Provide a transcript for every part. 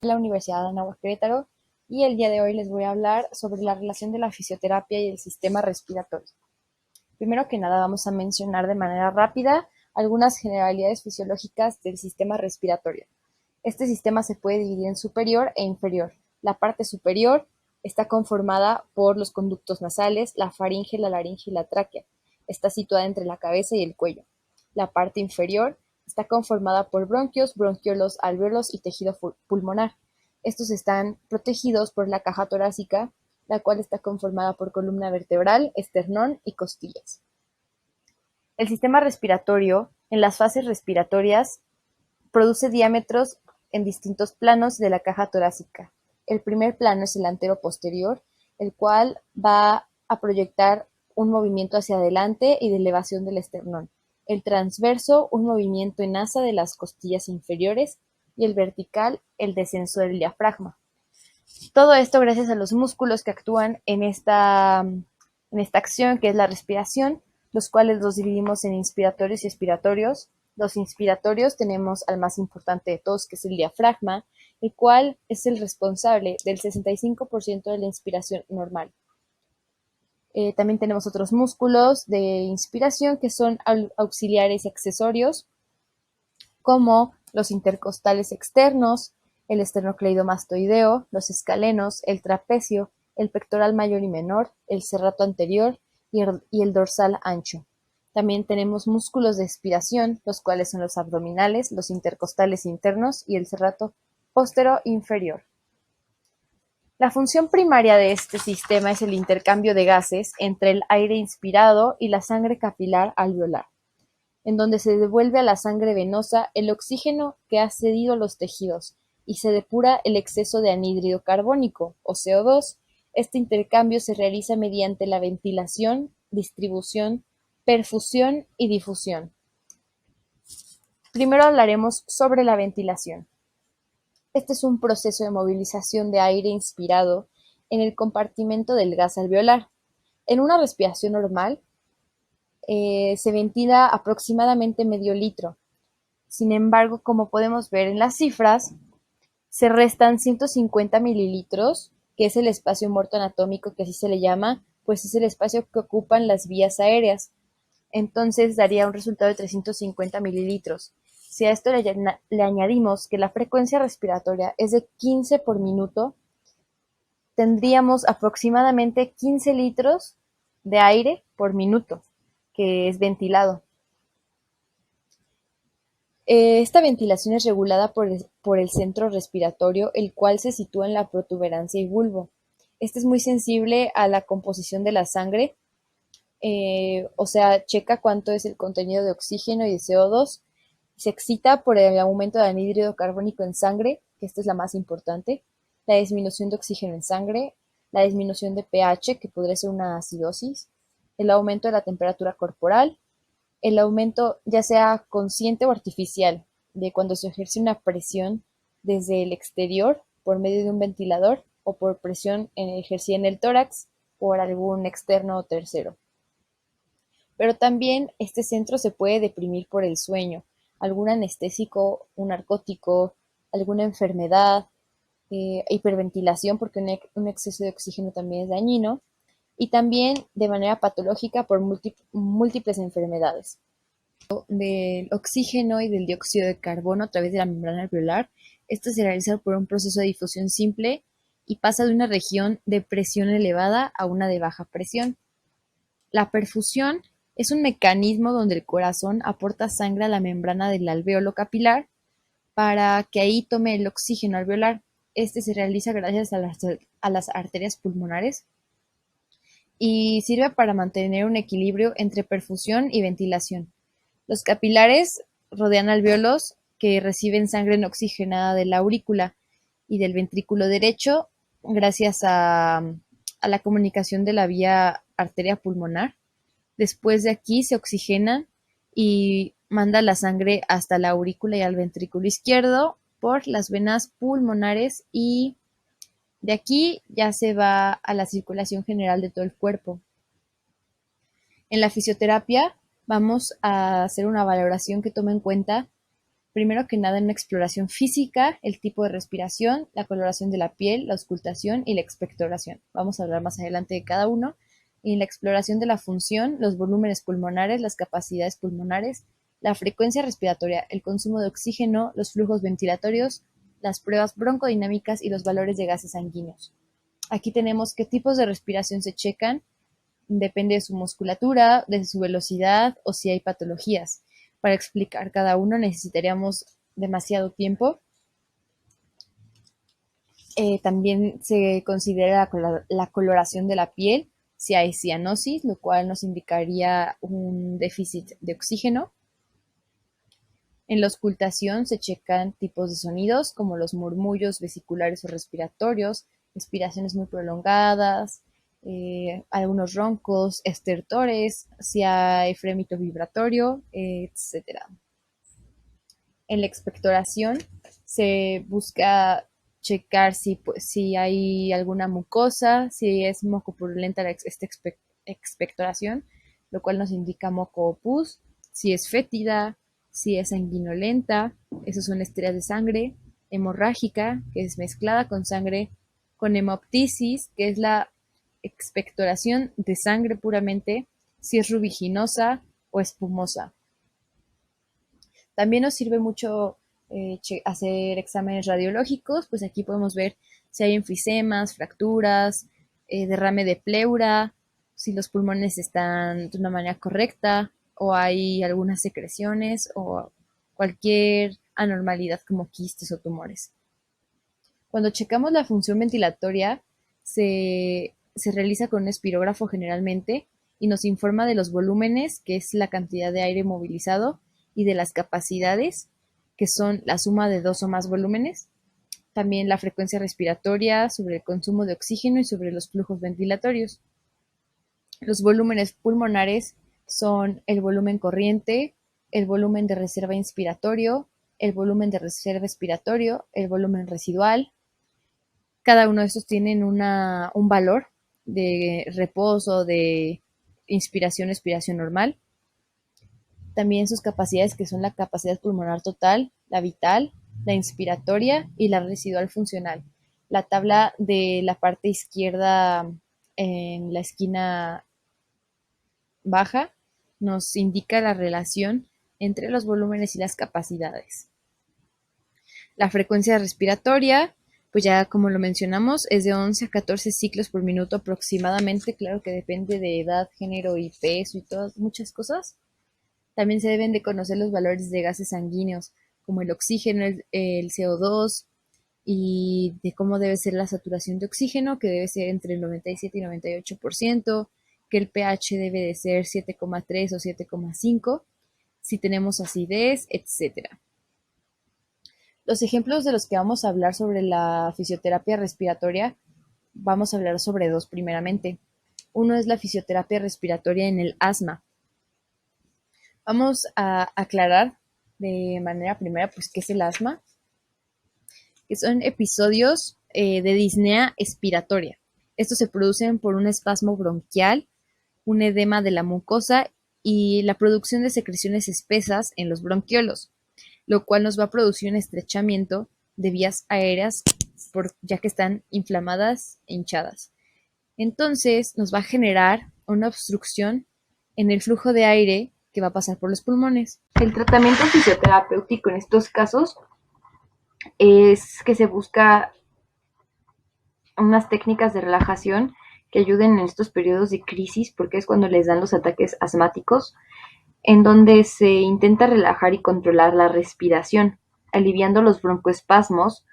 La Universidad de Anáhuac Querétaro y el día de hoy les voy a hablar sobre la relación de la fisioterapia y el sistema respiratorio. Primero que nada vamos a mencionar de manera rápida algunas generalidades fisiológicas del sistema respiratorio. Este sistema se puede dividir en superior e inferior. La parte superior está conformada por los conductos nasales, la faringe, la laringe y la tráquea. Está situada entre la cabeza y el cuello. La parte inferior está conformada por bronquios, bronquiolos, alvéolos y tejido pulmonar. Estos están protegidos por la caja torácica, la cual está conformada por columna vertebral, esternón y costillas. El sistema respiratorio, en las fases respiratorias, produce diámetros en distintos planos de la caja torácica. El primer plano es el antero-posterior, el cual va a proyectar un movimiento hacia adelante y de elevación del esternón. El transverso, un movimiento en asa de las costillas inferiores, y el vertical, el descenso del diafragma. Todo esto gracias a los músculos que actúan en esta acción que es la respiración, los cuales los dividimos en inspiratorios y expiratorios. Los inspiratorios tenemos al más importante de todos, que es el diafragma, el cual es el responsable del 65% de la inspiración normal. También tenemos otros músculos de inspiración que son auxiliares y accesorios, como los intercostales externos, el esternocleidomastoideo, los escalenos, el trapecio, el pectoral mayor y menor, el serrato anterior y el dorsal ancho. También tenemos músculos de expiración, los cuales son los abdominales, los intercostales internos y el serrato postero inferior. La función primaria de este sistema es el intercambio de gases entre el aire inspirado y la sangre capilar alveolar, en donde se devuelve a la sangre venosa el oxígeno que ha cedido los tejidos y se depura el exceso de anhídrido carbónico, o CO2. Este intercambio se realiza mediante la ventilación, distribución, perfusión y difusión. Primero hablaremos sobre la ventilación. Este es un proceso de movilización de aire inspirado en el compartimento del gas alveolar. En una respiración normal, se ventila aproximadamente medio litro. Sin embargo, como podemos ver en las cifras, se restan 150 mililitros, que es el espacio muerto anatómico, que así se le llama, pues es el espacio que ocupan las vías aéreas. Entonces daría un resultado de 350 mililitros. Si a esto le añadimos que la frecuencia respiratoria es de 15 por minuto, tendríamos aproximadamente 15 litros de aire por minuto, que es ventilado. Esta ventilación es regulada por el centro respiratorio, el cual se sitúa en la protuberancia y bulbo. Este es muy sensible a la composición de la sangre, o sea, checa cuánto es el contenido de oxígeno y de CO2. Se excita por el aumento de anhídrido carbónico en sangre, que esta es la más importante, la disminución de oxígeno en sangre, la disminución de pH, que podría ser una acidosis, el aumento de la temperatura corporal, el aumento, ya sea consciente o artificial, de cuando se ejerce una presión desde el exterior por medio de un ventilador o por presión ejercida en el tórax por algún externo o tercero. Pero también este centro se puede deprimir por el sueño, algún anestésico, un narcótico, alguna enfermedad, hiperventilación, porque un exceso de oxígeno también es dañino, y también de manera patológica por múltiples enfermedades. Del oxígeno y del dióxido de carbono a través de la membrana alveolar. Esto se realiza por un proceso de difusión simple y pasa de una región de presión elevada a una de baja presión. La perfusión es un mecanismo donde el corazón aporta sangre a la membrana del alvéolo capilar para que ahí tome el oxígeno alveolar. Este se realiza gracias a las arterias pulmonares y sirve para mantener un equilibrio entre perfusión y ventilación. Los capilares rodean alvéolos que reciben sangre no oxigenada de la aurícula y del ventrículo derecho gracias a la comunicación de la vía arteria pulmonar. Después de aquí se oxigenan y manda la sangre hasta la aurícula y al ventrículo izquierdo por las venas pulmonares y de aquí ya se va a la circulación general de todo el cuerpo. En la fisioterapia vamos a hacer una valoración que tome en cuenta Primero que nada, en una exploración física, el tipo de respiración, la coloración de la piel, la auscultación y la expectoración. Vamos a hablar más adelante de cada uno. Y en la exploración de la función, los volúmenes pulmonares, las capacidades pulmonares, la frecuencia respiratoria, el consumo de oxígeno, los flujos ventilatorios, las pruebas broncodinámicas y los valores de gases sanguíneos. Aquí tenemos qué tipos de respiración se checan, depende de su musculatura, de su velocidad o si hay patologías. Para explicar cada uno necesitaríamos demasiado tiempo. También se considera la coloración de la piel, si hay cianosis, lo cual nos indicaría un déficit de oxígeno. En la auscultación se checan tipos de sonidos como los murmullos vesiculares o respiratorios, respiraciones muy prolongadas, algunos roncos, estertores, si hay frémito vibratorio, etc. En la expectoración se busca checar si hay alguna mucosa, si es mocopurulenta esta expectoración, lo cual nos indica moco o pus, si es fétida, si es sanguinolenta, esos son estrias de sangre, hemorrágica, que es mezclada con sangre, con hemoptisis, que es la expectoración de sangre puramente, si es rubiginosa o espumosa. También nos sirve mucho hacer exámenes radiológicos, pues aquí podemos ver si hay enfisemas, fracturas, derrame de pleura, si los pulmones están de una manera correcta o hay algunas secreciones o cualquier anormalidad como quistes o tumores. Cuando checamos la función ventilatoria, se realiza con un espirógrafo generalmente y nos informa de los volúmenes, que es la cantidad de aire movilizado, y de las capacidades, que son la suma de dos o más volúmenes. También la frecuencia respiratoria, sobre el consumo de oxígeno y sobre los flujos ventilatorios. Los volúmenes pulmonares son el volumen corriente, el volumen de reserva inspiratorio, el volumen de reserva expiratorio, el volumen residual. Cada uno de estos tienen un valor de reposo, de inspiración, expiración normal. También sus capacidades, que son la capacidad pulmonar total, la vital, la inspiratoria y la residual funcional. La tabla de la parte izquierda en la esquina baja nos indica la relación entre los volúmenes y las capacidades. La frecuencia respiratoria, pues ya como lo mencionamos, es de 11 a 14 ciclos por minuto aproximadamente. Claro que depende de edad, género y peso y todas muchas cosas. También se deben de conocer los valores de gases sanguíneos, como el oxígeno, el CO2, y de cómo debe ser la saturación de oxígeno, que debe ser entre el 97 y 98%, que el pH debe de ser 7,3 o 7,5, si tenemos acidez, etc. Los ejemplos de los que vamos a hablar sobre la fisioterapia respiratoria, vamos a hablar sobre dos primeramente. Uno es la fisioterapia respiratoria en el asma. Vamos a aclarar de manera primera, pues, qué es el asma, que son episodios de disnea expiratoria. Estos se producen por un espasmo bronquial, un edema de la mucosa y la producción de secreciones espesas en los bronquiolos, lo cual nos va a producir un estrechamiento de vías aéreas ya que están inflamadas e hinchadas. Entonces nos va a generar una obstrucción en el flujo de aire que va a pasar por los pulmones. El tratamiento fisioterapéutico en estos casos es que se busca unas técnicas de relajación que ayuden en estos periodos de crisis, porque es cuando les dan los ataques asmáticos, en donde se intenta relajar y controlar la respiración, aliviando los broncoespasmos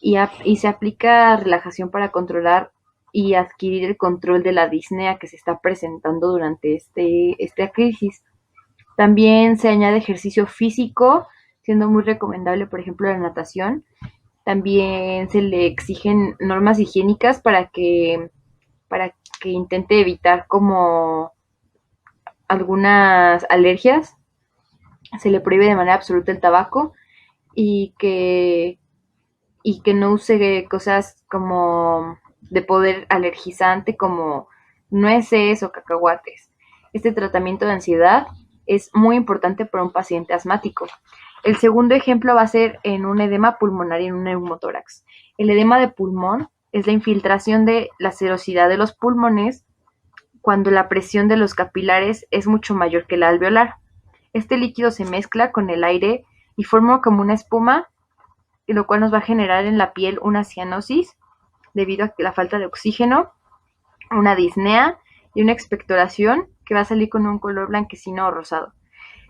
y se aplica relajación para controlar y adquirir el control de la disnea que se está presentando durante esta crisis. También se añade ejercicio físico, siendo muy recomendable, por ejemplo, la natación. También se le exigen normas higiénicas para que intente evitar como algunas alergias. Se le prohíbe de manera absoluta el tabaco y que no use cosas como de poder alergizante como nueces o cacahuates. Este tratamiento de ansiedad es muy importante para un paciente asmático. El segundo ejemplo va a ser en un edema pulmonar y en un neumotórax. El edema de pulmón es la infiltración de la serosidad de los pulmones cuando la presión de los capilares es mucho mayor que la alveolar. Este líquido se mezcla con el aire y forma como una espuma, lo cual nos va a generar en la piel una cianosis debido a la falta de oxígeno, una disnea y una expectoración que va a salir con un color blanquecino o rosado.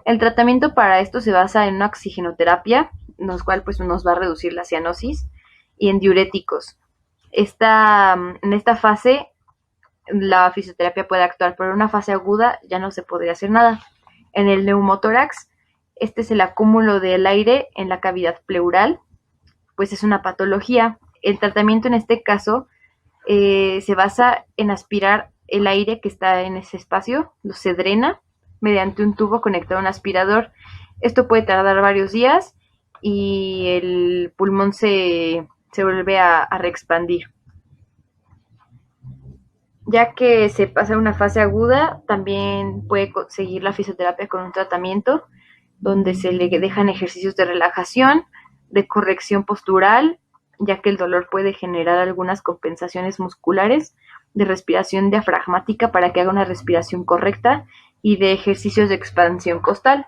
El tratamiento para esto se basa en una oxigenoterapia, lo cual pues nos va a reducir la cianosis, y en diuréticos. En esta fase la fisioterapia puede actuar, pero en una fase aguda ya no se podría hacer nada. En el neumotórax, este es el acúmulo del aire en la cavidad pleural, pues es una patología. El tratamiento en este caso se basa en aspirar el aire que está en ese espacio, se drena mediante un tubo conectado a un aspirador. Esto puede tardar varios días y el pulmón se vuelve a reexpandir. Ya que se pasa a una fase aguda, también puede seguir la fisioterapia con un tratamiento donde se le dejan ejercicios de relajación, de corrección postural, ya que el dolor puede generar algunas compensaciones musculares, de respiración diafragmática para que haga una respiración correcta y de ejercicios de expansión costal.